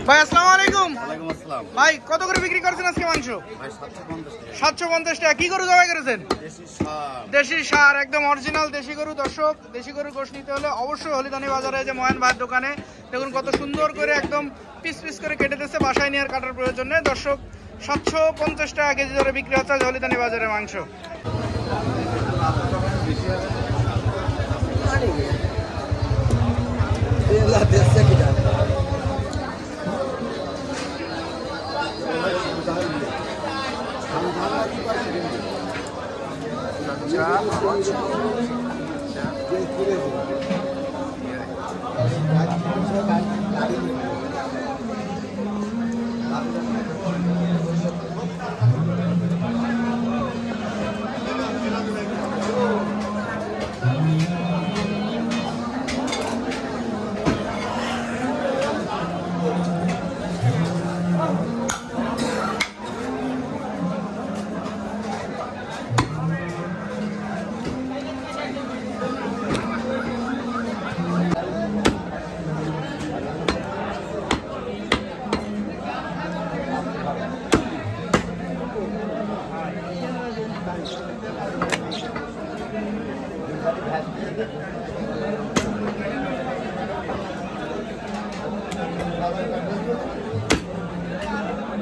ভাই আসসালামু আলাইকুম। ভাই কত করে বিক্রি করছেন আজকে মাংস? 750 টাকা। কি গরু জবাই করেছেন? দেশি ষাঁড়, একদম অরিজিনাল দেশি গরু। দর্শক, দেশি গরু গোশ নিতে হলে অবশ্যই হলিদানি বাজারে যে ময়ান ভাইয়ের দোকানে দেখুন কত সুন্দর করে একদম পিস পিস করে কেটে দিচ্ছে, বাসায় নিয়ে আর কাটার প্রয়োজন নেই। দর্শক, 750 টাকা কেজি ধরে বিক্রি হচ্ছে হলিদানি বাজারে মাংস।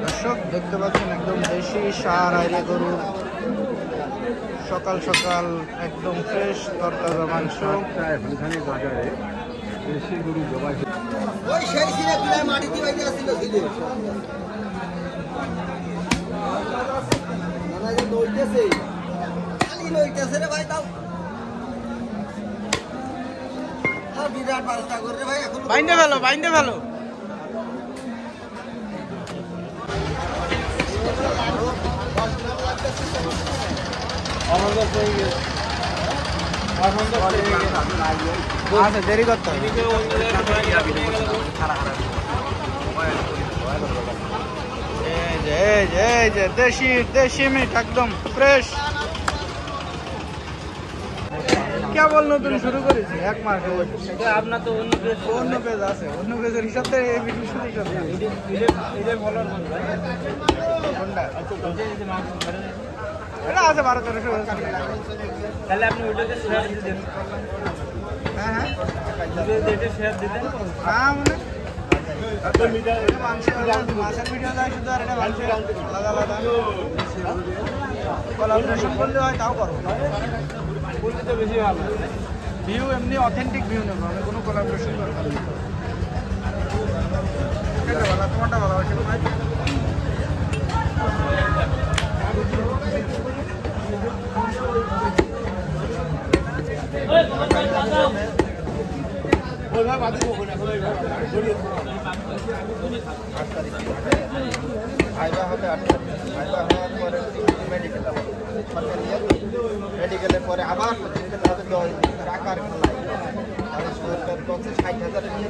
দর্শক দেখতে পাচ্ছেন একদম দেশি ষাঁড় আইলে গরু, সকাল সকাল একদম ফ্রেশ তরতাজা মাংস। বাজারে দেশি গরু জবাই ওই সেই সিনে প্রায় মাটিতে বাইরে আসছিল দিলে মানে যে নইতেছে খালি নইতেছে রে ভাই। তাও আর বিরাট বাস্তা করে রে ভাই। এখন বাইন্ডে ভালো আচ্ছা, দেরি করতে হবে। দেশি মিট একদম ফ্রেশ। কেবল নতুন শুরু করেছি, 1 মাস। আপনার তো অন্য পেজ আছে, অন্য পেজের হিসাব থেকে এই ভিডিও শুরু করতে এটা আছে 1200-1300। তাহলে আপনি ওইটাকে শেয়ার দিতেন। হ্যাঁ শেয়ার দিতেন। মানে মাছের ভিডিও যায় শুধু, আর এটা মাংসের আলাদা আলাদা কোলাবোরেশন করলে হয়, তাও করবো। বলতে তো বেশি ভালো ভিউ, এমনি অথেন্টিক ভিউ নেবো আমি, কোনো কোলাবোরেশন করবো না। তোমারটা ভালো আছে ভাই। ভাইবা হবে 8 তারিখ। ভাইবা হওয়ার পরে মেডিকেলের পরে আবার টাকার খেলায় সরকার বলছে 60,000 নিয়ে